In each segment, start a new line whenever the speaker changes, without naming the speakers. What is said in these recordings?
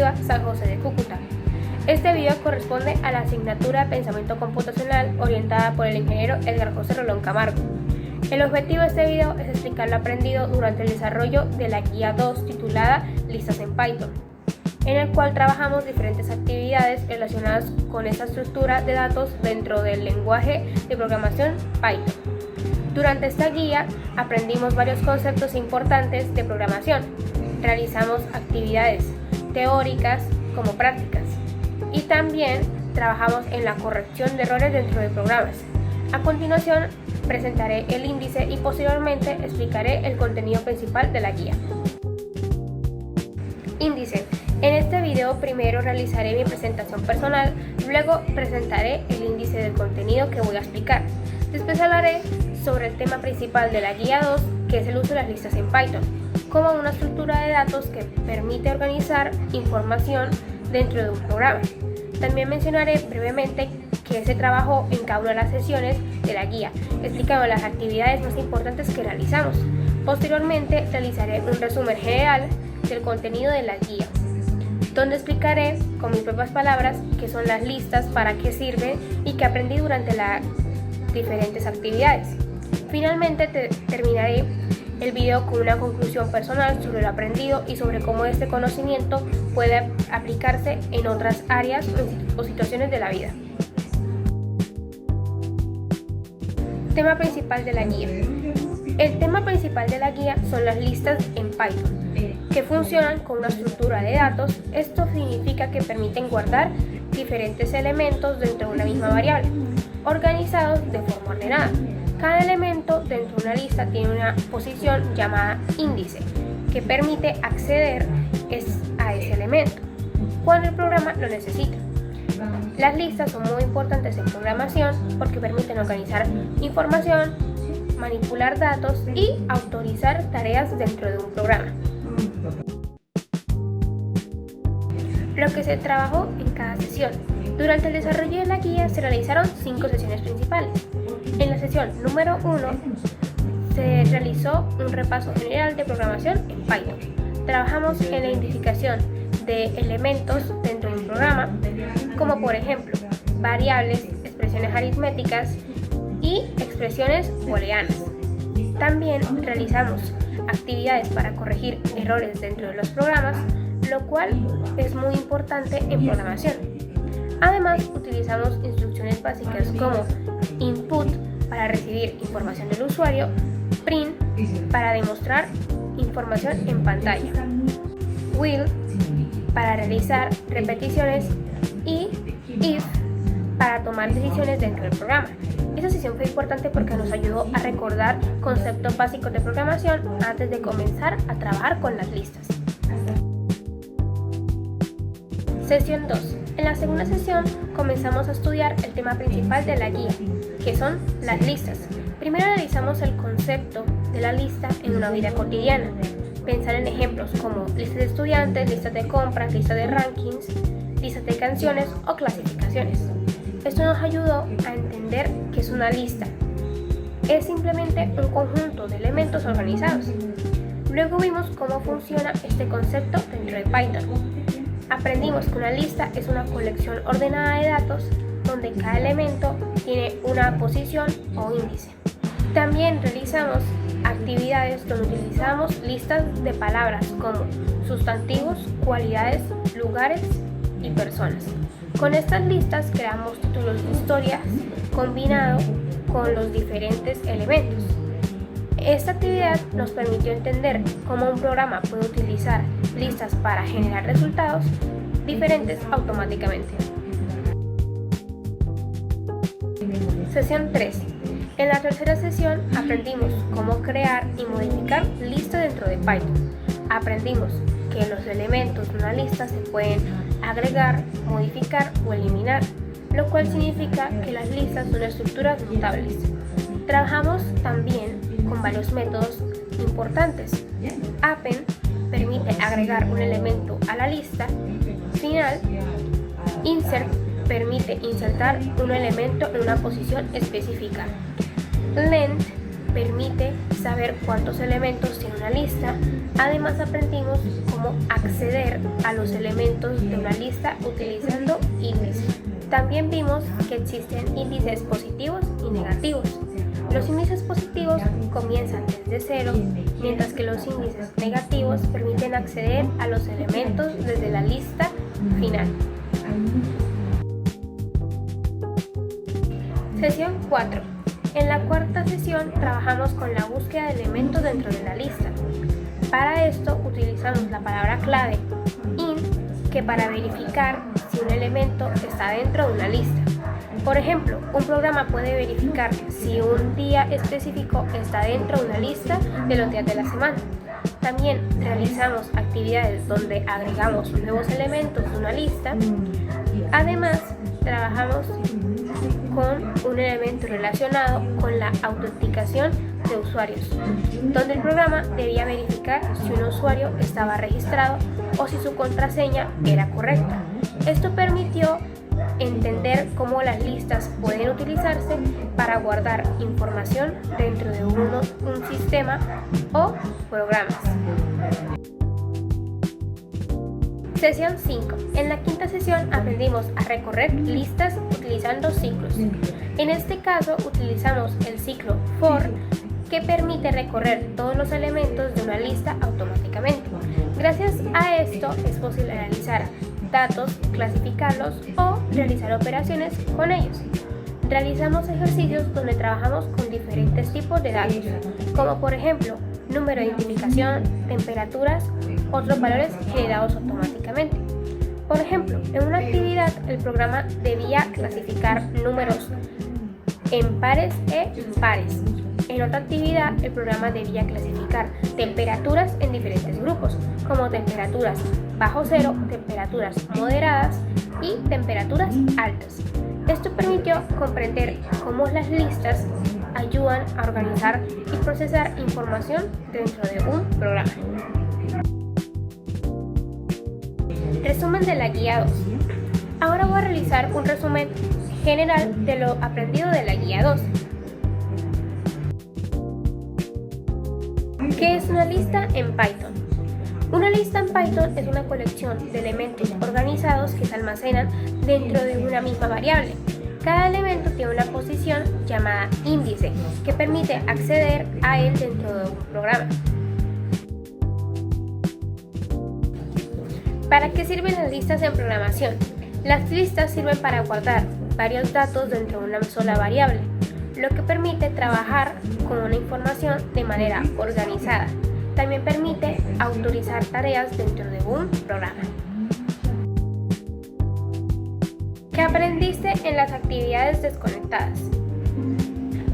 Educativa San José de Cúcuta. Este video corresponde a la asignatura de Pensamiento Computacional orientada por el ingeniero Edgar José Rolón Camargo. El objetivo de este video es explicar lo aprendido durante el desarrollo de la guía 2 titulada Listas en Python, en el cual trabajamos diferentes actividades relacionadas con esta estructura de datos dentro del lenguaje de programación Python. Durante esta guía aprendimos varios conceptos importantes de programación, realizamos actividades teóricas como prácticas y también trabajamos en la corrección de errores dentro de programas. A continuación presentaré el índice y posteriormente explicaré el contenido principal de la guía. Índice. En este video primero realizaré mi presentación personal, luego presentaré el índice del contenido que voy a explicar. Después hablaré sobre el tema principal de la guía 2, que es el uso de las listas en Python, como una estructura de datos que permite organizar información dentro de un programa. También mencionaré brevemente qué se trabajó en cada una de las sesiones de la guía, explicando las actividades más importantes que realizamos. Posteriormente realizaré un resumen general del contenido de la guía, donde explicaré con mis propias palabras qué son las listas, para qué sirven y qué aprendí durante las diferentes actividades. Finalmente terminaré el video con una conclusión personal sobre lo aprendido y sobre cómo este conocimiento puede aplicarse en otras áreas o situaciones de la vida. Tema principal de la guía. El tema principal de la guía son las listas en Python, que funcionan con una estructura de datos. Esto significa que permiten guardar diferentes elementos dentro de una misma variable, organizados de forma ordenada. Cada elemento dentro de una lista tiene una posición llamada índice, que permite acceder a ese elemento cuando el programa lo necesita. Las listas son muy importantes en programación porque permiten organizar información, manipular datos y autorizar tareas dentro de un programa. Lo que se trabajó en cada sesión. Durante el desarrollo de la guía se realizaron 5 sesiones principales. En la sesión número 1 se realizó un repaso general de programación en Python. Trabajamos en la identificación de elementos dentro de un programa, como por ejemplo variables, expresiones aritméticas y expresiones booleanas. También realizamos actividades para corregir errores dentro de los programas, lo cual es muy importante en programación. Además, utilizamos instrucciones básicas como input para recibir información del usuario, print para demostrar información en pantalla, while para realizar repeticiones y if para tomar decisiones dentro del programa. Esta sesión fue importante porque nos ayudó a recordar conceptos básicos de programación antes de comenzar a trabajar con las listas. Sesión 2. En la segunda sesión comenzamos a estudiar el tema principal de la guía, que son las listas. Primero analizamos el concepto de la lista en una vida cotidiana. Pensar en ejemplos como listas de estudiantes, listas de compras, listas de rankings, listas de canciones o clasificaciones. Esto nos ayudó a entender qué es una lista. Es simplemente un conjunto de elementos organizados. Luego vimos cómo funciona este concepto dentro de Python. Aprendimos que una lista es una colección ordenada de datos donde cada elemento tiene una posición o índice. También realizamos actividades donde utilizamos listas de palabras como sustantivos, cualidades, lugares y personas. Con estas listas creamos títulos de historias combinados con los diferentes elementos. Esta actividad nos permitió entender cómo un programa puede utilizar listas para generar resultados diferentes automáticamente. Sesión 3. En la tercera sesión aprendimos cómo crear y modificar listas dentro de Python. Aprendimos que los elementos de una lista se pueden agregar, modificar o eliminar, lo cual significa que las listas son estructuras mutables. Trabajamos también con varios métodos importantes. Append permite agregar un elemento a la lista. Final, insert permite insertar un elemento en una posición específica. Length permite saber cuántos elementos tiene una lista. Además aprendimos cómo acceder a los elementos de una lista utilizando índices. También vimos que existen índices positivos y negativos. Los índices positivos comienzan desde 0, mientras que los índices negativos permiten acceder a los elementos desde la lista final. Sesión 4. En la cuarta sesión trabajamos con la búsqueda de elementos dentro de la lista. Para esto utilizamos la palabra clave IN, que para verificar si un elemento está dentro de una lista. Por ejemplo, un programa puede verificar si un día específico está dentro de una lista de los días de la semana. También realizamos actividades donde agregamos nuevos elementos de una lista. Además, trabajamos con un elemento relacionado con la autenticación de usuarios, donde el programa debía verificar si un usuario estaba registrado o si su contraseña era correcta. Esto permitió entender cómo las listas pueden utilizarse para guardar información dentro de un sistema o programas. Sesión 5. En la quinta sesión aprendimos a recorrer listas utilizando ciclos. En este caso utilizamos el ciclo for, que permite recorrer todos los elementos de una lista automáticamente. Gracias a esto es posible analizar datos, clasificarlos o realizar operaciones con ellos. Realizamos ejercicios donde trabajamos con diferentes tipos de datos, como por ejemplo número de identificación, temperaturas, otros valores generados automáticamente. Por ejemplo, en una actividad el programa debía clasificar números en pares e impares. En otra actividad el programa debía clasificar temperaturas en diferentes grupos, como temperaturas bajo cero, temperaturas moderadas y temperaturas altas. Esto permitió comprender cómo las listas ayudan a organizar y procesar información dentro de un programa. Resumen de la guía 2. Ahora voy a realizar un resumen general de lo aprendido de la guía 2. ¿Qué es una lista en Python? Una lista en Python es una colección de elementos organizados que se almacenan dentro de una misma variable. Cada elemento tiene una posición llamada índice que permite acceder a él dentro de un programa. ¿Para qué sirven las listas en programación? Las listas sirven para guardar varios datos dentro de una sola variable, lo que permite trabajar con una información de manera organizada. También permite autorizar tareas dentro de un programa. ¿Qué aprendiste en las actividades desconectadas?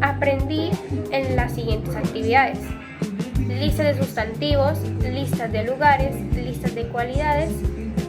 Aprendí en las siguientes actividades: listas de sustantivos, listas de lugares, listas de cualidades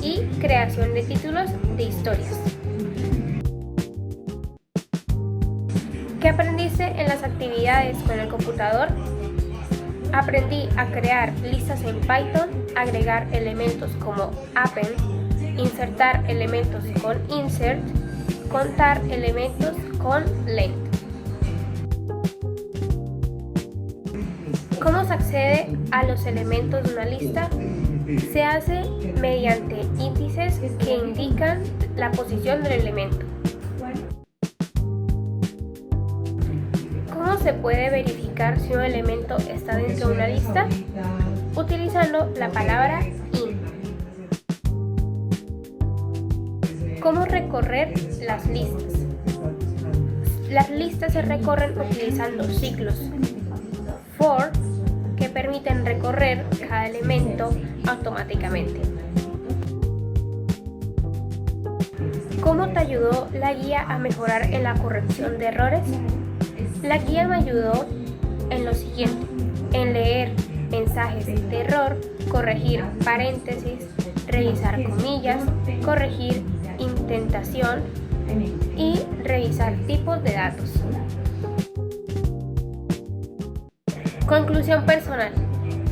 y creación de títulos de historias. ¿Qué aprendiste en las actividades con el computador? Aprendí a crear listas en Python, agregar elementos como append, insertar elementos con insert, contar elementos con length. ¿Cómo se accede a los elementos de una lista? Se hace mediante índices que indican la posición del elemento. ¿Cómo se puede verificar si un elemento está dentro de una lista? Utilizando la palabra in. ¿Cómo recorrer las listas? Las listas se recorren utilizando ciclos for, que permiten recorrer cada elemento automáticamente. ¿Cómo te ayudó la guía a mejorar en la corrección de errores? La guía me ayudó en lo siguiente: en leer mensajes de error, corregir paréntesis, revisar comillas, corregir indentación y revisar tipos de datos. Conclusión personal.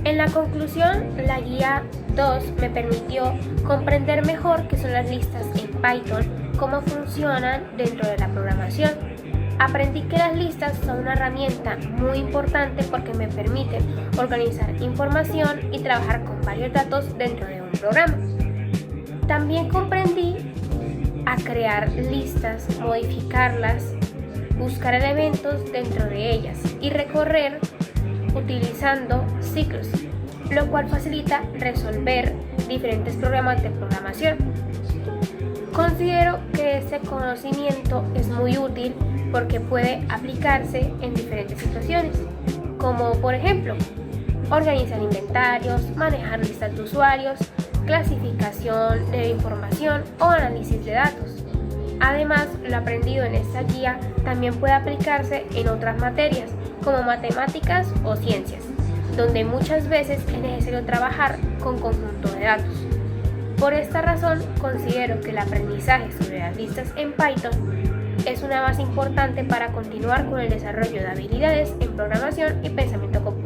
En la conclusión, la guía 2 me permitió comprender mejor qué son las listas en Python, cómo funcionan dentro de la programación. Aprendí que las listas son una herramienta muy importante porque me permiten organizar información y trabajar con varios datos dentro de un programa. También comprendí a crear listas, modificarlas, buscar elementos dentro de ellas y recorrer utilizando ciclos, lo cual facilita resolver diferentes problemas de programación. Considero que este conocimiento es muy útil porque puede aplicarse en diferentes situaciones, como por ejemplo, organizar inventarios, manejar listas de usuarios, clasificación de información o análisis de datos. Además, lo aprendido en esta guía también puede aplicarse en otras materias, como matemáticas o ciencias, donde muchas veces es necesario trabajar con conjunto de datos. Por esta razón, considero que el aprendizaje sobre las listas en Python es una base importante para continuar con el desarrollo de habilidades en programación y pensamiento computacional.